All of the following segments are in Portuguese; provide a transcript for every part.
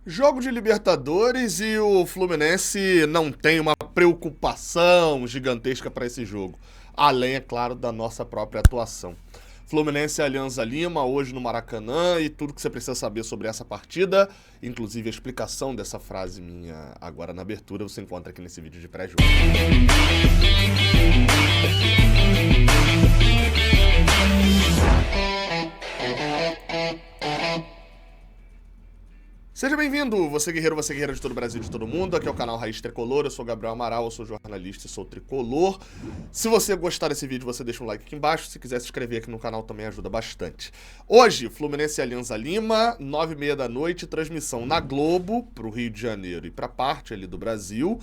Jogo de Libertadores e o Fluminense não tem uma preocupação gigantesca para esse jogo. Além, é claro, da nossa própria atuação. Fluminense e Alianza Lima, hoje no Maracanã, e tudo que você precisa saber sobre essa partida, inclusive a explicação dessa frase minha agora na abertura, você encontra aqui nesse vídeo de pré-jogo. Seja bem-vindo, você guerreira de todo o Brasil e de todo o mundo. Aqui é o canal Raiz Tricolor, eu sou Gabriel Amaral, eu sou jornalista e sou tricolor. Se você gostar desse vídeo, você deixa um like aqui embaixo. Se quiser se inscrever aqui no canal também ajuda bastante. Hoje, Fluminense e Alianza Lima, 9h30 da noite, transmissão na Globo, para o Rio de Janeiro e para parte ali do Brasil.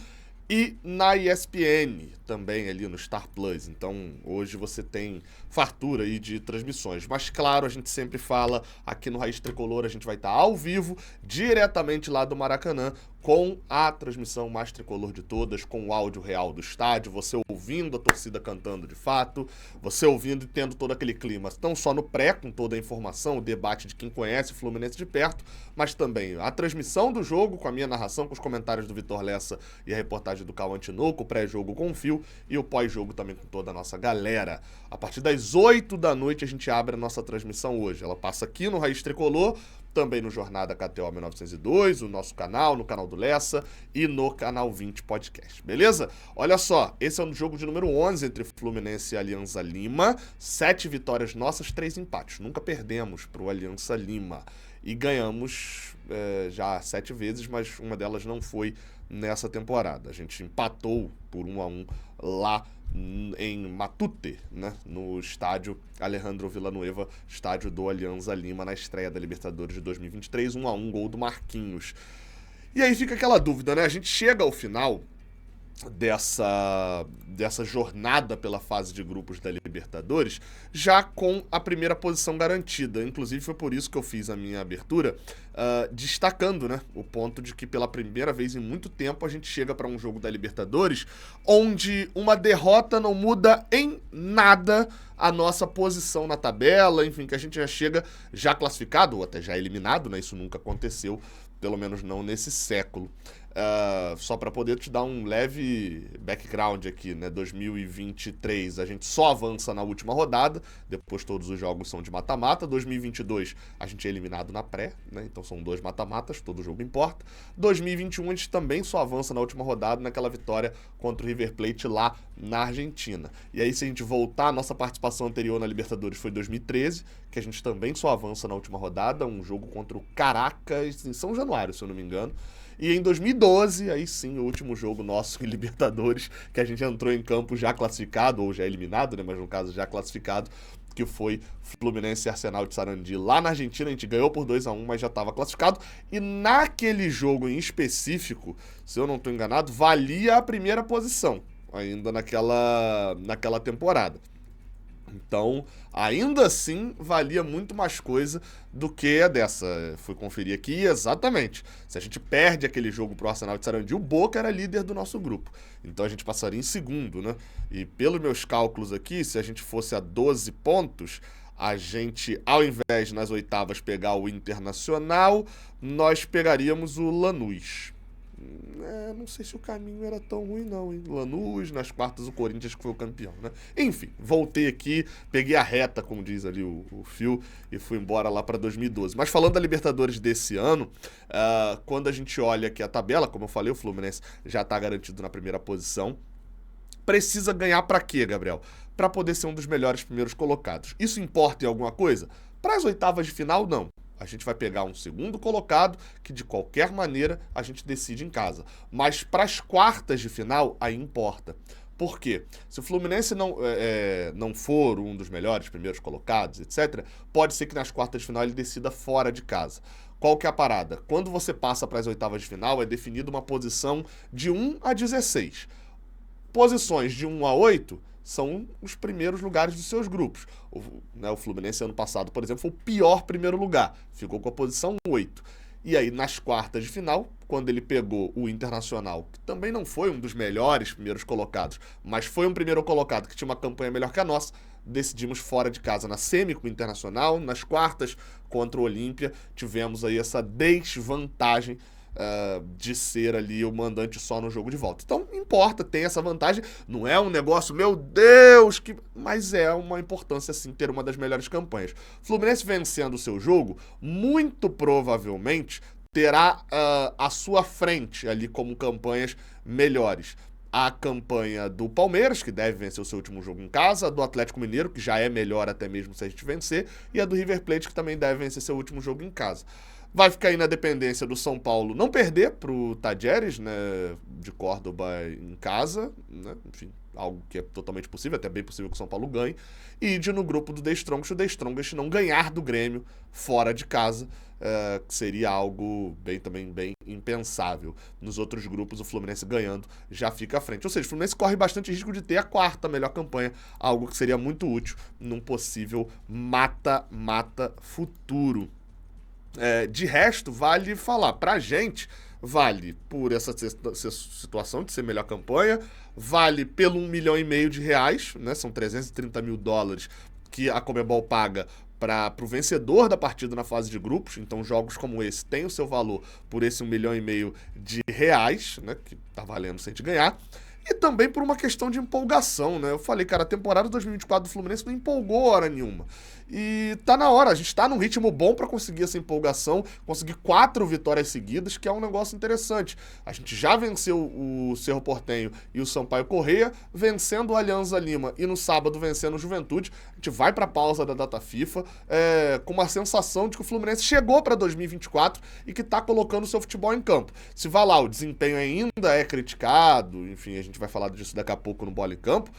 E na ESPN, também ali no Star Plus. Então, hoje você tem fartura aí de transmissões. Mas, claro, a gente sempre fala aqui no Raiz Tricolor, a gente vai estar ao vivo, diretamente lá do Maracanã, com a transmissão mais tricolor de todas, com o áudio real do estádio, você ouvindo a torcida cantando de fato, você ouvindo e tendo todo aquele clima, não só no pré, com toda a informação, o debate de quem conhece o Fluminense de perto, mas também a transmissão do jogo, com a minha narração, com os comentários do Vitor Lessa e a reportagem do Cauã Tinoco, o pré-jogo com o Fio e o pós-jogo também com toda a nossa galera. A partir das 8 da noite a gente abre a nossa transmissão hoje. Ela passa aqui no Raiz Tricolor, também no Jornada KTO 1902, o nosso canal, no canal do Lessa e no canal 20 Podcast, beleza? Olha só, esse é o jogo de número 11 entre Fluminense e Alianza Lima, 7 vitórias nossas, 3 empates, nunca perdemos pro Alianza Lima e ganhamos já 7 vezes, mas uma delas não foi nessa temporada. A gente empatou por 1-1 lá em Matute, né, no estádio Alejandro Villanueva, estádio do Alianza Lima, na estreia da Libertadores de 2023, 1-1, gol do Marquinhos. E aí fica aquela dúvida, né? A gente chega ao final dessa jornada pela fase de grupos da Libertadores, já com a primeira posição garantida. Inclusive foi por isso que eu fiz a minha abertura, destacando, né, o ponto de que pela primeira vez em muito tempo a gente chega para um jogo da Libertadores onde uma derrota não muda em nada a nossa posição na tabela, enfim, que a gente já chega já classificado, ou até já eliminado, né? Isso nunca aconteceu, pelo menos não nesse século. Só para poder te dar um leve background aqui, né? 2023 a gente só avança na última rodada, depois todos os jogos são de mata-mata. 2022 a gente é eliminado na pré, né? Então são 2 mata-matas, todo jogo importa. 2021 a gente também só avança na última rodada, naquela vitória contra o River Plate lá na Argentina. E aí, se a gente voltar, a nossa participação anterior na Libertadores foi 2013, que a gente também só avança na última rodada, um jogo contra o Caracas em São Januário, se eu não me engano. E em 2012, aí sim, o último jogo nosso em Libertadores, que a gente entrou em campo já classificado, ou já eliminado, né, mas no caso já classificado, que foi Fluminense e Arsenal de Sarandi lá na Argentina. A gente ganhou por 2-1, mas já estava classificado. E naquele jogo em específico, se eu não estou enganado, valia a primeira posição, ainda naquela temporada. Então, ainda assim, valia muito mais coisa do que a dessa. Fui conferir aqui, exatamente. Se a gente perde aquele jogo pro Arsenal de Sarandi, o Boca era líder do nosso grupo. Então a gente passaria em segundo, né? E pelos meus cálculos aqui, se a gente fosse a 12 pontos, a gente, ao invés de nas oitavas pegar o Internacional, nós pegaríamos o Lanús. Não sei se o caminho era tão ruim não, hein? Lanús, nas quartas o Corinthians que foi o campeão, né? Enfim, voltei aqui, peguei a reta, como diz ali o Fio, e fui embora lá para 2012. Mas falando da Libertadores desse ano, quando a gente olha aqui a tabela, como eu falei, o Fluminense já está garantido na primeira posição. Precisa ganhar para quê, Gabriel? Para poder ser um dos melhores primeiros colocados. Isso importa em alguma coisa? Para as oitavas de final, não. A gente vai pegar um segundo colocado, que de qualquer maneira a gente decide em casa. Mas para as quartas de final, aí importa. Por quê? Se o Fluminense não for um dos melhores primeiros colocados, etc., pode ser que nas quartas de final ele decida fora de casa. Qual que é a parada? Quando você passa para as oitavas de final, é definida uma posição de 1 a 16. Posições de 1 a 8 são os primeiros lugares dos seus grupos. O Fluminense ano passado, por exemplo, foi o pior primeiro lugar. Ficou com a posição 8. E aí, nas quartas de final, quando ele pegou o Internacional, que também não foi um dos melhores primeiros colocados, mas foi um primeiro colocado que tinha uma campanha melhor que a nossa, decidimos fora de casa na semi com o Internacional, nas quartas contra o Olímpia, tivemos aí essa desvantagem de ser ali o mandante só no jogo de volta. Então, importa, tem essa vantagem, não é um negócio, meu Deus, mas é uma importância, sim, ter uma das melhores campanhas. Fluminense vencendo o seu jogo, muito provavelmente terá à sua frente ali como campanhas melhores a campanha do Palmeiras, que deve vencer o seu último jogo em casa, a do Atlético Mineiro, que já é melhor até mesmo se a gente vencer, e a do River Plate, que também deve vencer seu último jogo em casa. Vai ficar aí na dependência do São Paulo não perder pro Tajeres, né, de Córdoba em casa, né, enfim, algo que é totalmente possível, até bem possível que o São Paulo ganhe, e de no grupo do The Strongest, o The Strongest não ganhar do Grêmio fora de casa, que seria algo também bem impensável. Nos outros grupos, o Fluminense ganhando já fica à frente. Ou seja, o Fluminense corre bastante risco de ter a quarta melhor campanha, algo que seria muito útil num possível mata-mata futuro. De resto, vale falar, pra gente, vale por essa situação de ser melhor campanha, vale pelo 1,5 milhão de reais, né? São 330 mil dólares que a Conmebol paga para o vencedor da partida na fase de grupos. Então, jogos como esse têm o seu valor por esse 1,5 milhão de reais, né? Que tá valendo se a gente ganhar. E também por uma questão de empolgação, né? Eu falei, cara, a temporada 2024 do Fluminense não empolgou hora nenhuma. E tá na hora, a gente tá num ritmo bom pra conseguir essa empolgação, conseguir 4 vitórias seguidas, que é um negócio interessante. A gente já venceu o Cerro Porteño e o Sampaio Corrêa, vencendo o Alianza Lima e no sábado vencendo o Juventude. A gente vai pra pausa da data FIFA com uma sensação de que o Fluminense chegou pra 2024 e que tá colocando o seu futebol em campo. Se vai lá, o desempenho ainda é criticado, enfim, a gente vai falar disso daqui a pouco no Bola em Campo,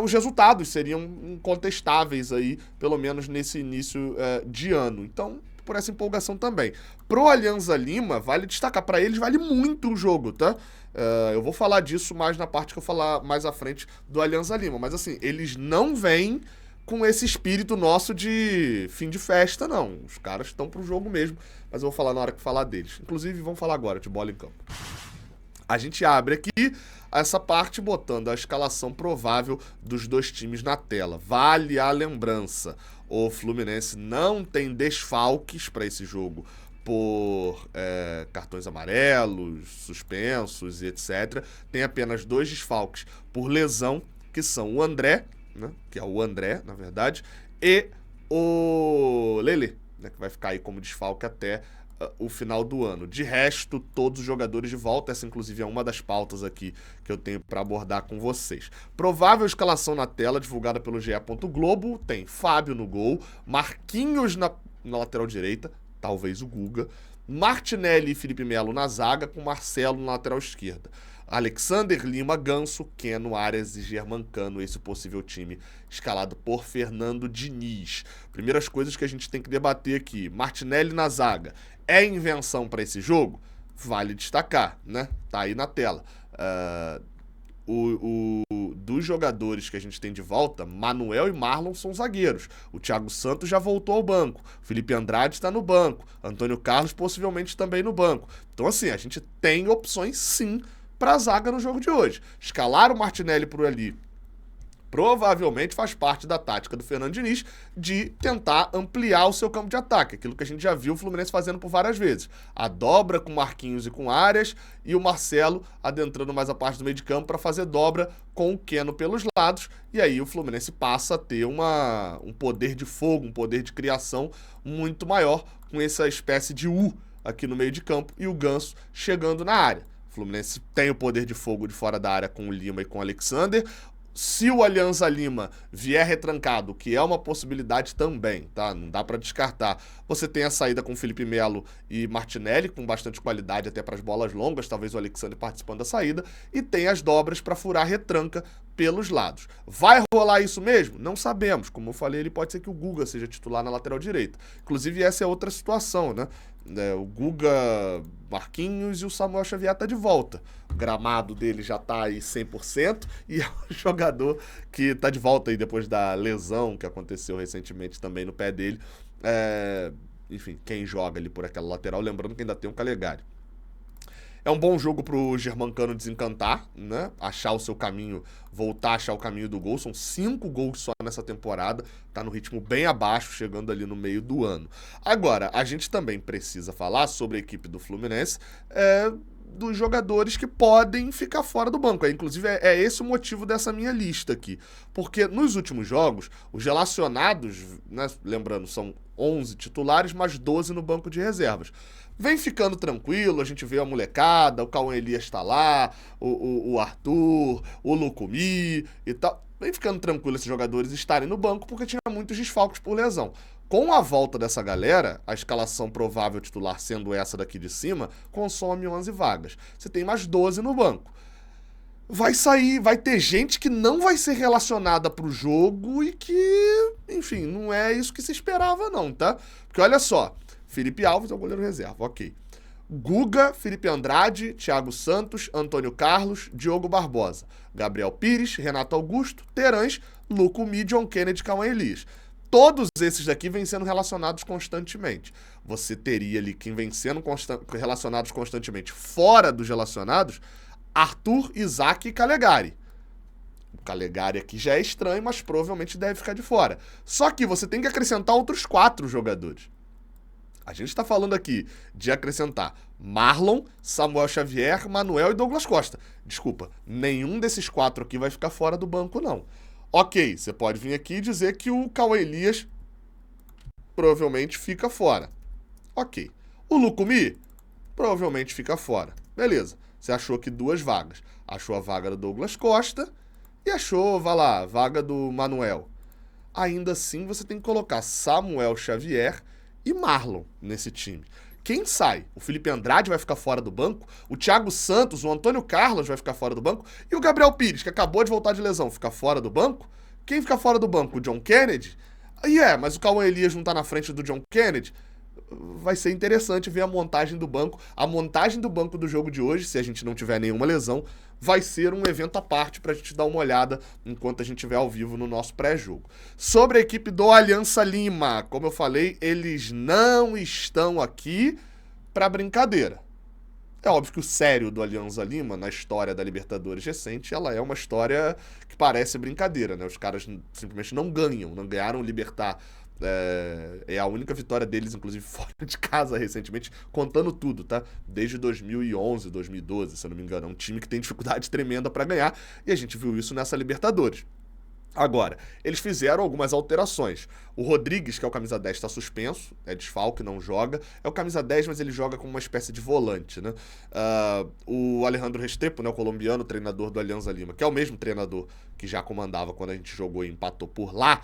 os resultados seriam incontestáveis aí, pelo menos nesse início de ano. Então, por essa empolgação também. Pro Alianza Lima, vale destacar, para eles vale muito o jogo, tá? Eu vou falar disso mais na parte que eu falar mais à frente do Alianza Lima, mas assim, eles não vêm com esse espírito nosso de fim de festa, não. Os caras estão pro jogo mesmo, mas eu vou falar na hora que falar deles. Inclusive, vamos falar agora de Bola em Campo. A gente abre aqui essa parte botando a escalação provável dos dois times na tela. Vale a lembrança, o Fluminense não tem desfalques para esse jogo por cartões amarelos, suspensos e etc. Tem apenas 2 desfalques por lesão, que são o André, né, que é o André, na verdade, e o Lelê, né, que vai ficar aí como desfalque até o final do ano. De resto, todos os jogadores de volta. Essa, inclusive, é uma das pautas aqui que eu tenho para abordar com vocês. Provável escalação na tela, divulgada pelo GE. Globo. Tem Fábio no gol, Marquinhos na lateral direita, talvez o Guga, Martinelli e Felipe Melo na zaga, com Marcelo na lateral esquerda. Alexander, Lima, Ganso, Keno, Arias e Germancano, esse possível time escalado por Fernando Diniz. Primeiras coisas que a gente tem que debater aqui. Martinelli na zaga. É invenção para esse jogo? Vale destacar, né? Tá aí na tela. Dos jogadores que a gente tem de volta, Manuel e Marlon são zagueiros. O Thiago Santos já voltou ao banco. Felipe Andrade está no banco. Antônio Carlos possivelmente também no banco. Então, assim, a gente tem opções, sim, para a zaga no jogo de hoje. Escalar o Martinelli por ali provavelmente faz parte da tática do Fernando Diniz de tentar ampliar o seu campo de ataque, aquilo que a gente já viu o Fluminense fazendo por várias vezes. A dobra com Marquinhos e com Arias, e o Marcelo adentrando mais a parte do meio de campo para fazer dobra com o Keno pelos lados, e aí o Fluminense passa a ter um poder de fogo, um poder de criação muito maior, com essa espécie de U aqui no meio de campo, e o Ganso chegando na área. O Fluminense tem o poder de fogo de fora da área com o Lima e com o Alexander. Se o Alianza Lima vier retrancado, que é uma possibilidade também, tá? Não dá para descartar. Você tem a saída com Felipe Melo e Martinelli, com bastante qualidade até para as bolas longas, talvez o Alexander participando da saída, e tem as dobras para furar a retranca pelos lados. Vai rolar isso mesmo? Não sabemos. Como eu falei, ele pode ser que o Guga seja titular na lateral direita. Inclusive, essa é outra situação, né? O Guga, Marquinhos e o Samuel Xavier tá de volta. O gramado dele já tá aí 100% e é um jogador que tá de volta aí depois da lesão que aconteceu recentemente também no pé dele. Enfim, quem joga ali por aquela lateral, lembrando que ainda tem um Calegari. É um bom jogo pro Germancano desencantar, né? Achar o seu caminho, voltar a achar o caminho do gol. São 5 gols só nessa temporada. Tá no ritmo bem abaixo, chegando ali no meio do ano. Agora, a gente também precisa falar sobre a equipe do Fluminense, dos jogadores que podem ficar fora do banco. Inclusive, é esse o motivo dessa minha lista aqui. Porque nos últimos jogos, os relacionados, né, lembrando, são 11 titulares, mais 12 no banco de reservas. Vem ficando tranquilo, a gente vê a molecada, o Cauã Elias tá lá, o Arthur, o Lucumi e tal. Vem ficando tranquilo esses jogadores estarem no banco porque tinha muitos desfalques por lesão. Com a volta dessa galera, a escalação provável titular sendo essa daqui de cima, consome 11 vagas. Você tem mais 12 no banco. Vai sair, vai ter gente que não vai ser relacionada pro jogo e que, enfim, não é isso que se esperava não, tá? Porque olha só, Felipe Alves é o goleiro reserva, ok. Guga, Felipe Andrade, Thiago Santos, Antônio Carlos, Diogo Barbosa, Gabriel Pires, Renato Augusto, Terãs, Lucumi, John Kennedy, Cauã Elias. Todos esses daqui vêm sendo relacionados constantemente. Você teria ali quem vem sendo relacionados constantemente fora dos relacionados, Arthur, Isaac e Calegari. O Calegari aqui já é estranho, mas provavelmente deve ficar de fora. Só que você tem que acrescentar outros 4 jogadores. A gente está falando aqui de acrescentar Marlon, Samuel Xavier, Manuel e Douglas Costa. Desculpa, nenhum desses 4 aqui vai ficar fora do banco, não. Ok, você pode vir aqui e dizer que o Cauã Elias provavelmente fica fora. Ok. O Lucumi provavelmente fica fora. Beleza. Você achou aqui 2 vagas. Achou a vaga do Douglas Costa e achou, vai lá, a vaga do Manuel. Ainda assim, você tem que colocar Samuel Xavier e Marlon nesse time. Quem sai? O Felipe Andrade vai ficar fora do banco, o Thiago Santos, o Antônio Carlos vai ficar fora do banco e o Gabriel Pires, que acabou de voltar de lesão, fica fora do banco? Quem fica fora do banco? O John Kennedy? Mas o Cauã Elias não tá na frente do John Kennedy? Vai ser interessante ver a montagem do banco. A montagem do banco do jogo de hoje, se a gente não tiver nenhuma lesão, vai ser um evento à parte pra gente dar uma olhada enquanto a gente estiver ao vivo no nosso pré-jogo. Sobre a equipe do Aliança Lima, como eu falei, eles não estão aqui pra brincadeira. É óbvio que o sério do Alianza Lima, na história da Libertadores recente, ela é uma história que parece brincadeira, né? Os caras simplesmente não ganharam o Libertad. É a única vitória deles, inclusive, fora de casa recentemente, contando tudo, tá? Desde 2011, 2012, se eu não me engano. É um time que tem dificuldade tremenda pra ganhar e a gente viu isso nessa Libertadores. Agora, eles fizeram algumas alterações. O Rodrigues, que é o camisa 10, está suspenso, é desfalque, não joga. É o camisa 10, mas ele joga como uma espécie de volante, né? O Alejandro Restrepo, né, o colombiano, treinador do Alianza Lima, que é o mesmo treinador que já comandava quando a gente jogou e empatou por lá,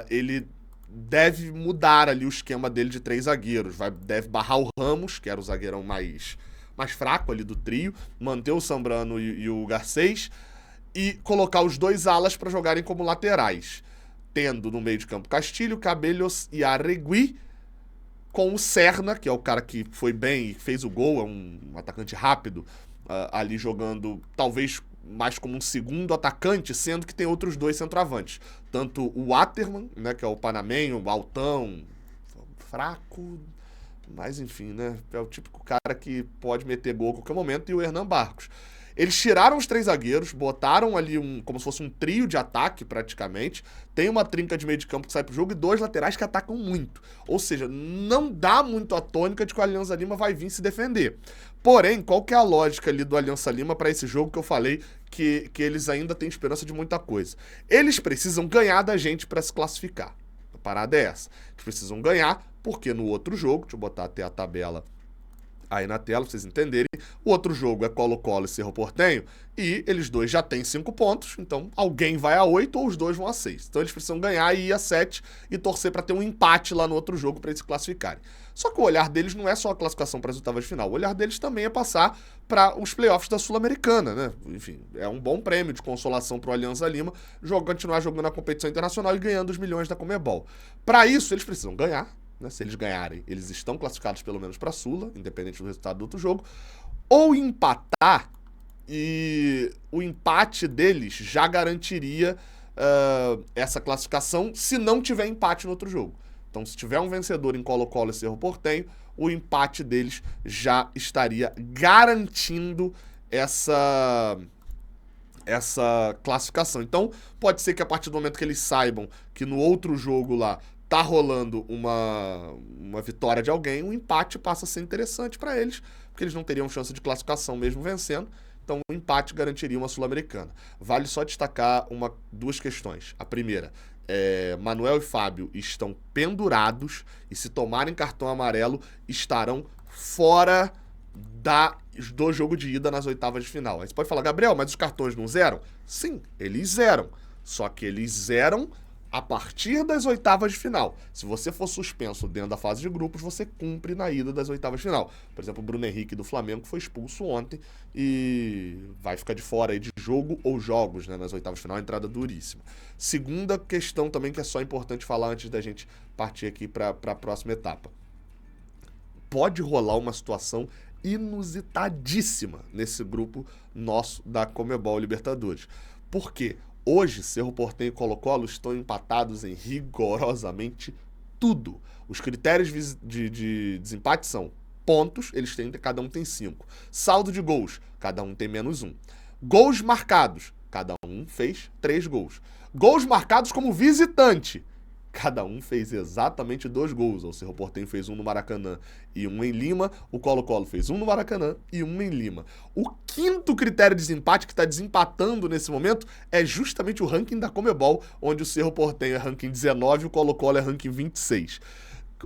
ele deve mudar ali o esquema dele de 3 zagueiros. Deve barrar o Ramos, que era o zagueirão mais fraco ali do trio, manter o Zambrano e o Garcês, e colocar os 2 alas para jogarem como laterais, tendo no meio de campo Castilho, Cabellos e Arregui, com o Serna, que é o cara que foi bem e fez o gol, é um atacante rápido, ali jogando talvez mais como um segundo atacante, sendo que tem outros 2 centroavantes. Tanto o Waterman, né, que é o panamenho, altão, fraco, mas enfim, né, é o típico cara que pode meter gol a qualquer momento, e o Hernan Barcos. Eles tiraram os 3 zagueiros, botaram ali como se fosse um trio de ataque, praticamente. Tem uma trinca de meio de campo que sai pro jogo e 2 laterais que atacam muito. Ou seja, não dá muito a tônica de que o Alianza Lima vai vir se defender. Porém, qual que é a lógica ali do Alianza Lima para esse jogo que eu falei que eles ainda têm esperança de muita coisa? Eles precisam ganhar da gente para se classificar. A parada é essa. Eles precisam ganhar porque no outro jogo, deixa eu botar até a tabela aí na tela, pra vocês entenderem. O outro jogo é Colo-Colo e Cerro Porteño, e eles 2 já têm 5 pontos, então alguém vai a 8 ou os 2 vão a 6. Então eles precisam ganhar e ir a 7 e torcer para ter um empate lá no outro jogo para eles se classificarem. Só que o olhar deles não é só a classificação para as oitavas de final, o olhar deles também é passar para os playoffs da Sul-Americana, né? Enfim, é um bom prêmio de consolação pro Alianza Lima continuar jogando na competição internacional e ganhando os milhões da Conmebol. Para isso, eles precisam ganhar. Né, se eles ganharem, eles estão classificados pelo menos para a Sula, independente do resultado do outro jogo, ou empatar, e o empate deles já garantiria essa classificação se não tiver empate no outro jogo. Então, se tiver um vencedor em Colo-Colo e Cerro Porteño, o empate deles já estaria garantindo essa classificação. Então, pode ser que a partir do momento que eles saibam que no outro jogo lá tá rolando uma vitória de alguém, o empate passa a ser interessante para eles, porque eles não teriam chance de classificação mesmo vencendo. Então, o empate garantiria uma Sul-Americana. Vale só destacar duas questões. A primeira, Manuel e Fábio estão pendurados e se tomarem cartão amarelo, estarão fora do jogo de ida nas oitavas de final. Aí você pode falar, Gabriel, mas os cartões não zeram? Sim, eles zeram. Só que eles zeram a partir das oitavas de final. Se você for suspenso dentro da fase de grupos, você cumpre na ida das oitavas de final. Por exemplo, o Bruno Henrique do Flamengo foi expulso ontem e vai ficar de fora aí de jogo ou jogos, né, nas oitavas de final, entrada duríssima. Segunda questão também que é só importante falar antes da gente partir aqui para a próxima etapa. Pode rolar uma situação inusitadíssima nesse grupo nosso da Conmebol Libertadores. Por quê? Hoje, Cerro Porteño e Colo-Colo estão empatados em rigorosamente tudo. Os critérios de desempate são pontos, cada um tem 5. Saldo de gols, cada um tem -1. Gols marcados, cada um fez 3 gols. Gols marcados como visitante, cada um fez exatamente 2 gols. O Cerro Porteño fez 1 no Maracanã e 1 em Lima. O Colo-Colo fez 1 no Maracanã e 1 em Lima. O quinto critério de desempate que está desempatando nesse momento é justamente o ranking da Conmebol, onde o Cerro Porteño é ranking 19 e o Colo-Colo é ranking 26.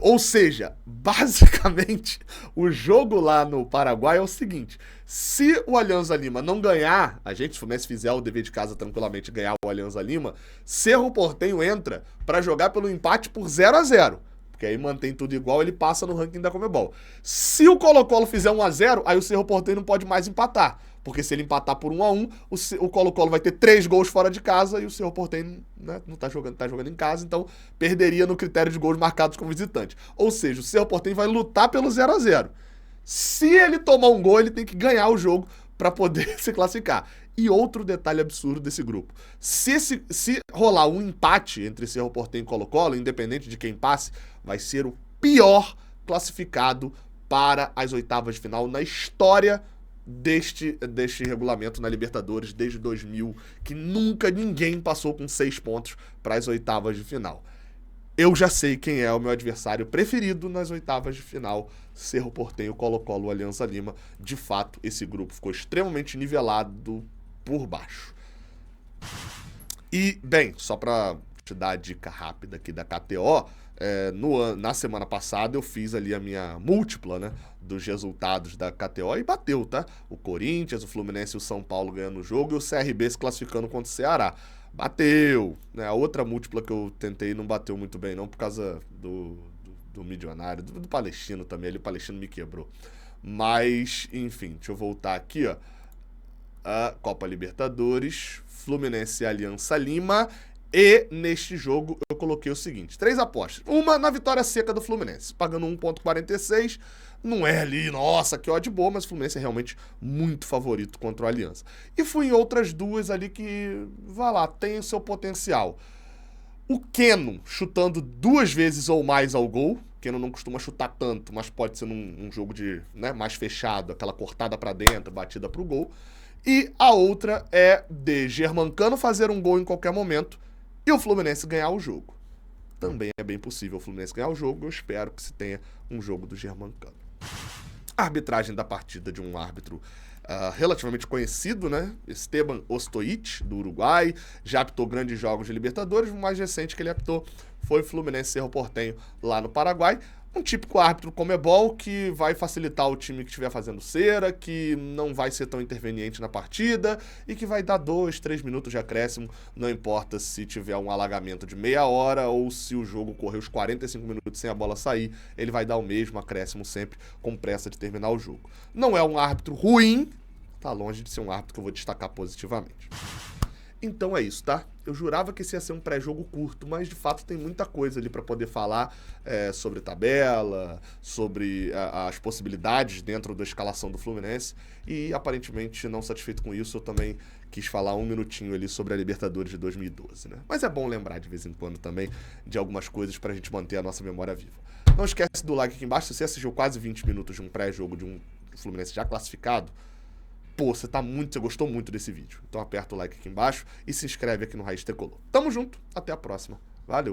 Ou seja, basicamente, o jogo lá no Paraguai é o seguinte: se o Alianza Lima não ganhar, se o Fluminense fizer o dever de casa tranquilamente ganhar o Alianza Lima, Cerro Porteño entra para jogar pelo empate por 0-0. Porque aí mantém tudo igual, ele passa no ranking da Conmebol. Se o Colo-Colo fizer 1-0, aí o Cerro Porteño não pode mais empatar. Porque se ele empatar por 1-1, o Colo-Colo vai ter 3 gols fora de casa e o Cerro Porteño, né, não tá jogando em casa, então perderia no critério de gols marcados como visitante. Ou seja, o Cerro Porteño vai lutar pelo 0-0. Se ele tomar um gol, ele tem que ganhar o jogo para poder se classificar. E outro detalhe absurdo desse grupo: se rolar um empate entre Cerro Porteño e Colo-Colo, independente de quem passe, vai ser o pior classificado para as oitavas de final na história deste regulamento na Libertadores desde 2000, que nunca ninguém passou com 6 pontos para as oitavas de final. Eu já sei quem é o meu adversário preferido nas oitavas de final: Cerro Porteño, Colo-Colo, Alianza Lima. De fato, esse grupo ficou extremamente nivelado por baixo. E, bem, só para te dar a dica rápida aqui da KTO, na semana passada eu fiz ali a minha múltipla, né, dos resultados da KTO e bateu, tá? O Corinthians, o Fluminense e o São Paulo ganhando o jogo e o CRB se classificando contra o Ceará. Bateu, né? A outra múltipla que eu tentei não bateu muito bem não, por causa do milionário, do Palestino também, ali o Palestino me quebrou. Mas, enfim, deixa eu voltar aqui, ó. A Copa Libertadores, Fluminense e Alianza Lima. E neste jogo eu coloquei o seguinte: 3 apostas. Uma na vitória seca do Fluminense, pagando 1,46. Não é ali, nossa, que odd boa, mas o Fluminense é realmente muito favorito contra o Alianza. E fui em outras 2 ali que, vai lá, tem o seu potencial. O Keno chutando 2 vezes ou mais ao gol. O Keno não costuma chutar tanto, mas pode ser num jogo mais fechado, aquela cortada para dentro, batida pro gol. E a outra é de Germancano fazer um gol em qualquer momento e o Fluminense ganhar o jogo. Também é bem possível o Fluminense ganhar o jogo. Eu espero que se tenha um jogo do Germancano. A arbitragem da partida de um árbitro relativamente conhecido, né? Esteban Ostojic, do Uruguai. Já apitou grandes jogos de Libertadores. O mais recente que ele apitou foi o Fluminense Cerro Porteño lá no Paraguai. Um típico árbitro Conmebol que vai facilitar o time que estiver fazendo cera, que não vai ser tão interveniente na partida e que vai dar 2, 3 minutos de acréscimo, não importa se tiver um alagamento de meia hora ou se o jogo correr os 45 minutos sem a bola sair, ele vai dar o mesmo acréscimo sempre com pressa de terminar o jogo. Não é um árbitro ruim, tá longe de ser um árbitro que eu vou destacar positivamente. Então é isso, tá? Eu jurava que esse ia ser um pré-jogo curto, mas de fato tem muita coisa ali para poder falar sobre tabela, sobre as possibilidades dentro da escalação do Fluminense. E aparentemente, não satisfeito com isso, eu também quis falar um minutinho ali sobre a Libertadores de 2012, né? Mas é bom lembrar de vez em quando também de algumas coisas pra gente manter a nossa memória viva. Não esquece do like aqui embaixo. Se você assistiu quase 20 minutos de um pré-jogo de um Fluminense já classificado, pô, você gostou muito desse vídeo. Então aperta o like aqui embaixo e se inscreve aqui no Raiz Tricolor. Tamo junto, até a próxima. Valeu!